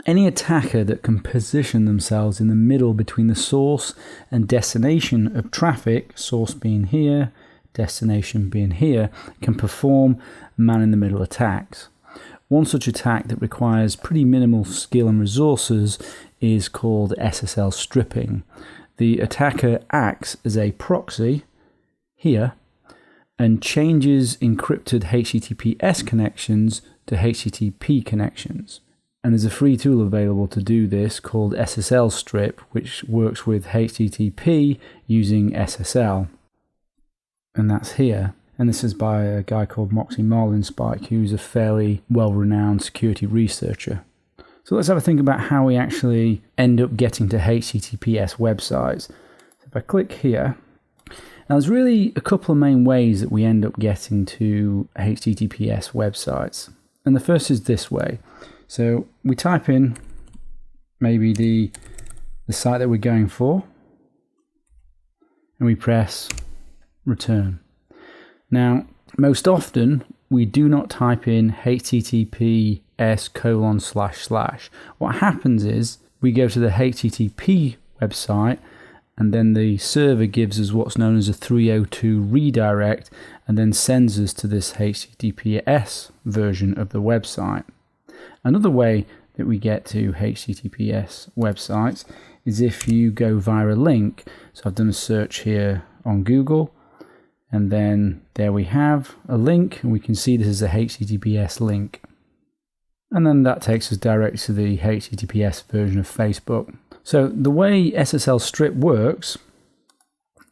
Any attacker that can position themselves in the middle between the source and destination of traffic, source being here, destination being here, can perform man-in-the-middle attacks. One such attack that requires pretty minimal skill and resources is called SSL stripping. The attacker acts as a proxy here and changes encrypted HTTPS connections to HTTP connections. And there's a free tool available to do this called SSL strip, which works with HTTP using SSL. And that's here. And this is by a guy called Moxie Marlinspike, who's a fairly well-renowned security researcher. So let's have a think about how we actually end up getting to HTTPS websites. So if I click here, now there's really a couple of main ways that we end up getting to HTTPS websites. And the first is this way. So we type in maybe the site that we're going for, and we press return. Now, most often we do not type in https://. What happens is we go to the HTTP website, and then the server gives us what's known as a 302 redirect, and then sends us to this HTTPS version of the website. Another way that we get to HTTPS websites is if you go via a link. So I've done a search here on Google, and then there we have a link, and we can see this is a HTTPS link. And then that takes us directly to the HTTPS version of Facebook. So the way SSL strip works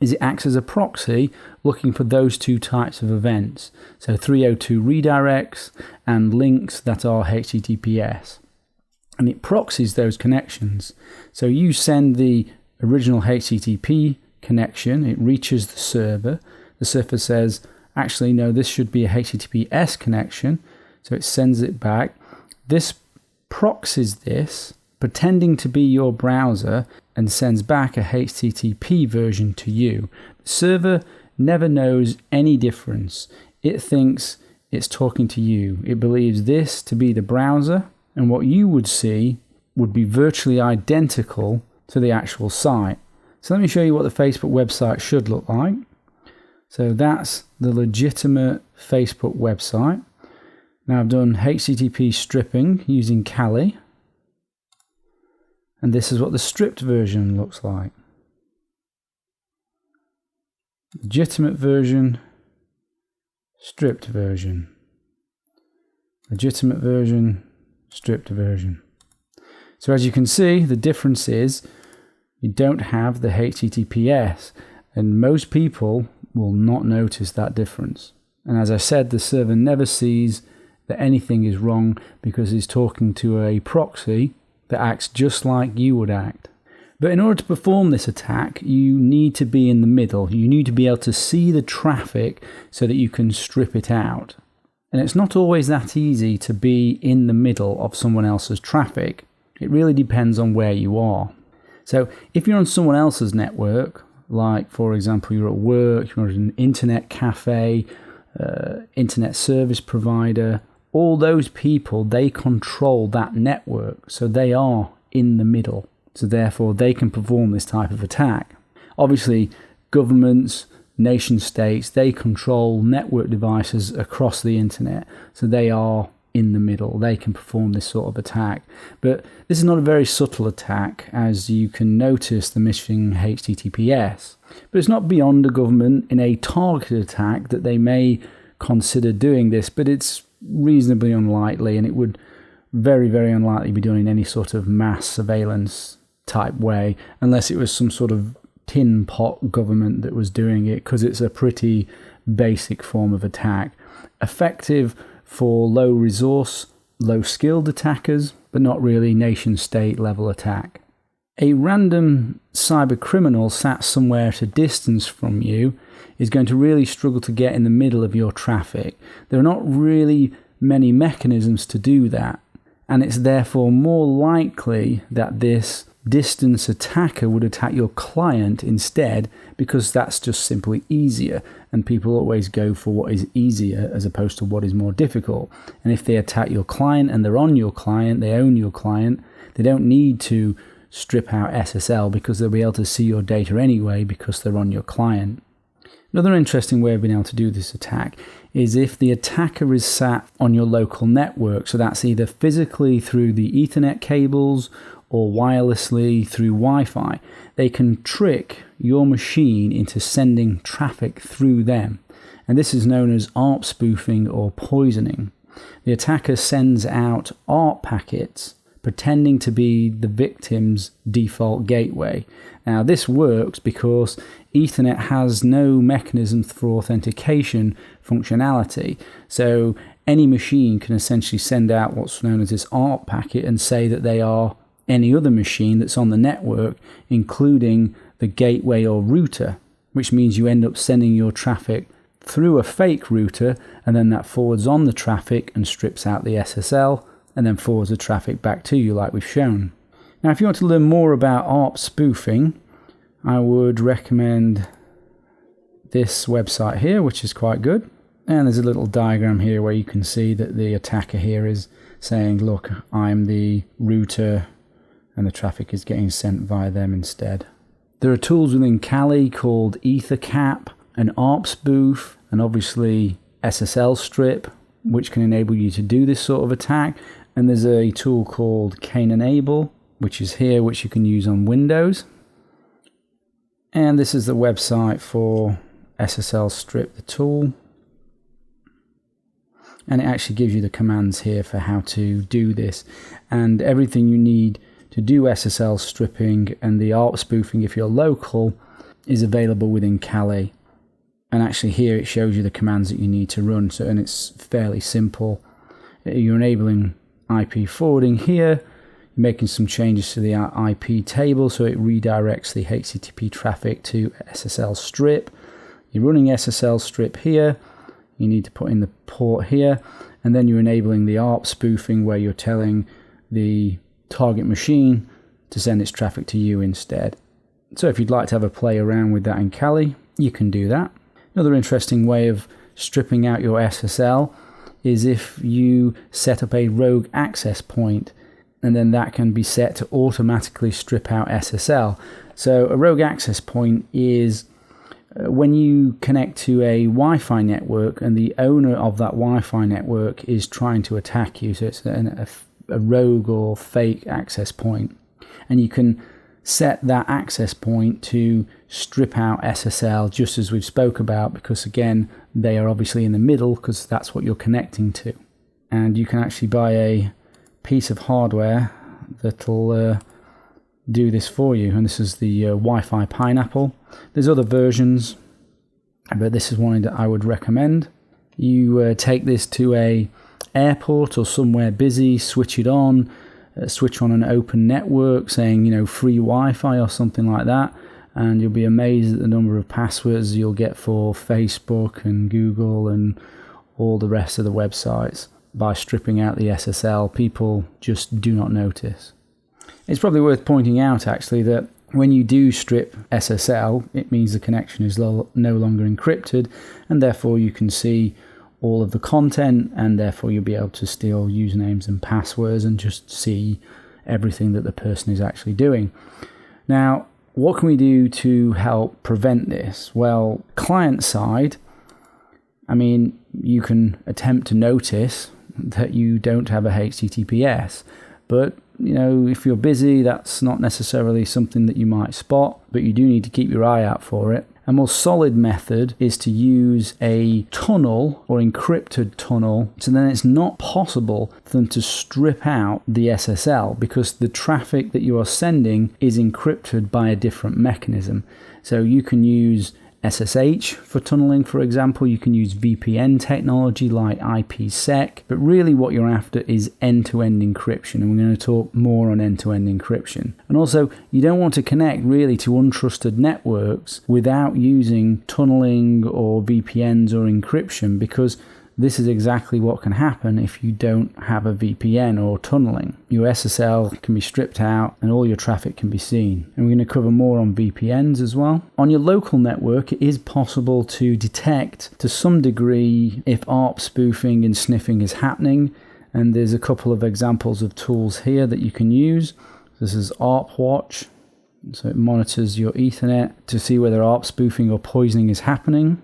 is it acts as a proxy looking for those two types of events. So 302 redirects and links that are HTTPS. And it proxies those connections. So you send the original HTTP connection, it reaches the server says, actually no, this should be a HTTPS connection. So it sends it back. This proxies this, pretending to be your browser, and sends back a HTTP version to you. The server never knows any difference. It thinks it's talking to you. It believes this to be the browser, and what you would see would be virtually identical to the actual site. So let me show you what the Facebook website should look like. So that's the legitimate Facebook website. Now I've done HTTP stripping using Kali. And this is what the stripped version looks like. Legitimate version, stripped version. Legitimate version, stripped version. So as you can see, the difference is you don't have the HTTPS, and most people will not notice that difference. And as I said, the server never sees that anything is wrong because it's talking to a proxy that acts just like you would act. But in order to perform this attack, you need to be in the middle. You need to be able to see the traffic so that you can strip it out. And it's not always that easy to be in the middle of someone else's traffic. It really depends on where you are. So if you're on someone else's network, like for example you're at work, you're at an internet cafe, internet service provider, all those people, they control that network, so they are in the middle. So therefore they can perform this type of attack. Obviously governments, nation states, they control network devices across the internet, so they are in the middle. They can perform this sort of attack. But this is not a very subtle attack, as you can notice the missing HTTPS. But it's not beyond the government in a targeted attack that they may consider doing this, but it's reasonably unlikely, and it would very, very unlikely be done in any sort of mass surveillance type way, unless it was some sort of tin pot government that was doing it, because it's a pretty basic form of attack. Effective for low resource, low skilled attackers, but not really nation state level attack. A random cyber criminal sat somewhere at a distance from you is going to really struggle to get in the middle of your traffic. There are not really many mechanisms to do that, and it's therefore more likely that this distance attacker would attack your client instead, because that's just simply easier, and people always go for what is easier as opposed to what is more difficult. And if they attack your client and they're on your client, they own your client, they don't need to strip out SSL because they'll be able to see your data anyway because they're on your client. Another interesting way of being able to do this attack is if the attacker is sat on your local network. So that's either physically through the Ethernet cables or wirelessly through Wi-Fi. They can trick your machine into sending traffic through them. And this is known as ARP spoofing or poisoning. The attacker sends out ARP packets pretending to be the victim's default gateway. Now this works because Ethernet has no mechanism for authentication functionality, so any machine can essentially send out what's known as this ARP packet and say that they are any other machine that's on the network, including the gateway or router, which means you end up sending your traffic through a fake router, and then that forwards on the traffic and strips out the SSL, and then forwards the traffic back to you like we've shown. Now if you want to learn more about ARP spoofing, I would recommend this website here, which is quite good. And there's a little diagram here where you can see that the attacker here is saying, look, I'm the router, and the traffic is getting sent via them instead. There are tools within Kali called EtherCap, an ARP spoof, and obviously SSL strip, which can enable you to do this sort of attack. And there's a tool called Kane-Enable, which is here, which you can use on Windows. And this is the website for SSL strip, the tool. And it actually gives you the commands here for how to do this. And everything you need to do SSL stripping and the ARP spoofing if you're local is available within Kali. And actually here it shows you the commands that you need to run. So, and it's fairly simple. You're enabling IP forwarding here. You're making some changes to the IP table so it redirects the HTTP traffic to SSL strip. You're running SSL strip here. You need to put in the port here. And then you're enabling the ARP spoofing where you're telling the target machine to send its traffic to you instead. So if you'd like to have a play around with that in Kali, you can do that. Another interesting way of stripping out your SSL is if you set up a rogue access point, and then that can be set to automatically strip out SSL. So a rogue access point is when you connect to a Wi-Fi network and the owner of that Wi-Fi network is trying to attack you. So it's a rogue or fake access point. And you can set that access point to strip out SSL just as we've spoke about, because again, they are obviously in the middle because that's what you're connecting to. And you can actually buy a piece of hardware that'll do this for you. And this is the Wi-Fi Pineapple. There's other versions, but this is one that I would recommend. You take this to a airport or somewhere busy, switch it on, switch on an open network saying, free Wi-Fi or something like that, and you'll be amazed at the number of passwords you'll get for Facebook and Google and all the rest of the websites by stripping out the SSL. People just do not notice. It's probably worth pointing out actually that when you do strip SSL, it means the connection is no longer encrypted, and therefore you can see all of the content, and therefore you'll be able to steal usernames and passwords and just see everything that the person is actually doing. Now, what can we do to help prevent this? Well, client side, you can attempt to notice that you don't have a HTTPS, but if you're busy, that's not necessarily something that you might spot, but you do need to keep your eye out for it. A more solid method is to use a tunnel or encrypted tunnel, so then it's not possible for them to strip out the SSL because the traffic that you are sending is encrypted by a different mechanism. So you can use SSH for tunneling, for example. You can use VPN technology like IPsec, but really what you're after is end-to-end encryption, and we're going to talk more on end-to-end encryption. And also, you don't want to connect really to untrusted networks without using tunneling or VPNs or encryption, because this is exactly what can happen if you don't have a VPN or tunneling. Your SSL can be stripped out and all your traffic can be seen. And we're going to cover more on VPNs as well. On your local network, it is possible to detect to some degree if ARP spoofing and sniffing is happening. And there's a couple of examples of tools here that you can use. This is ARP Watch. So it monitors your Ethernet to see whether ARP spoofing or poisoning is happening.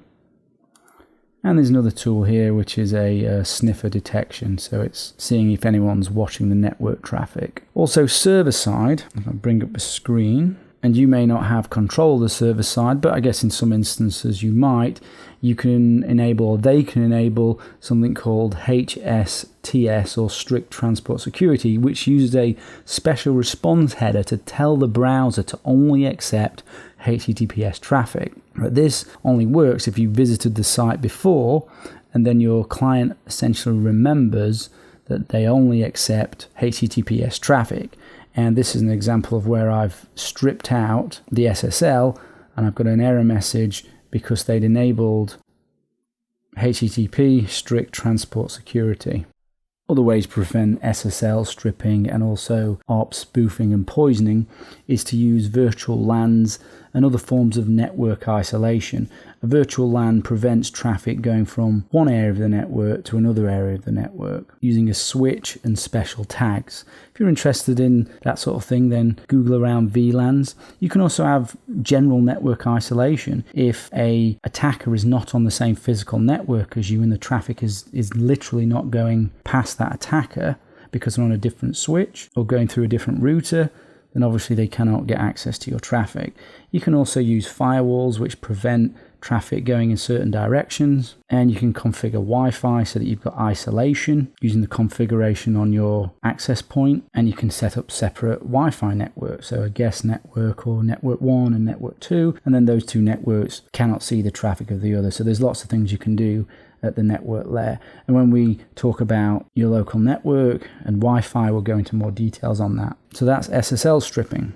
And there's another tool here which is a sniffer detection, so it's seeing if anyone's watching the network traffic. Also server side, if I bring up the screen, and you may not have control of the server side, but I guess in some instances you might, you can enable, or they can enable, something called HSTS, or Strict Transport Security, which uses a special response header to tell the browser to only accept HTTPS traffic. But this only works if you visited the site before, and then your client essentially remembers that they only accept HTTPS traffic. And this is an example of where I've stripped out the SSL and I've got an error message because they'd enabled HTTP Strict Transport Security. Other ways to prevent SSL stripping and also ARP spoofing and poisoning is to use virtual LANs and other forms of network isolation. A virtual LAN prevents traffic going from one area of the network to another area of the network using a switch and special tags. If you're interested in that sort of thing, then Google around VLANs. You can also have general network isolation. If an attacker is not on the same physical network as you and the traffic is literally not going past that attacker because they're on a different switch or going through a different router, then obviously they cannot get access to your traffic. You can also use firewalls which prevent traffic going in certain directions, and you can configure Wi-Fi so that you've got isolation using the configuration on your access point, and you can set up separate Wi-Fi networks, so a guest network or network 1 and network 2, and then those two networks cannot see the traffic of the other. So there's lots of things you can do at the network layer. And when we talk about your local network and Wi-Fi, we'll go into more details on that. So that's SSL stripping.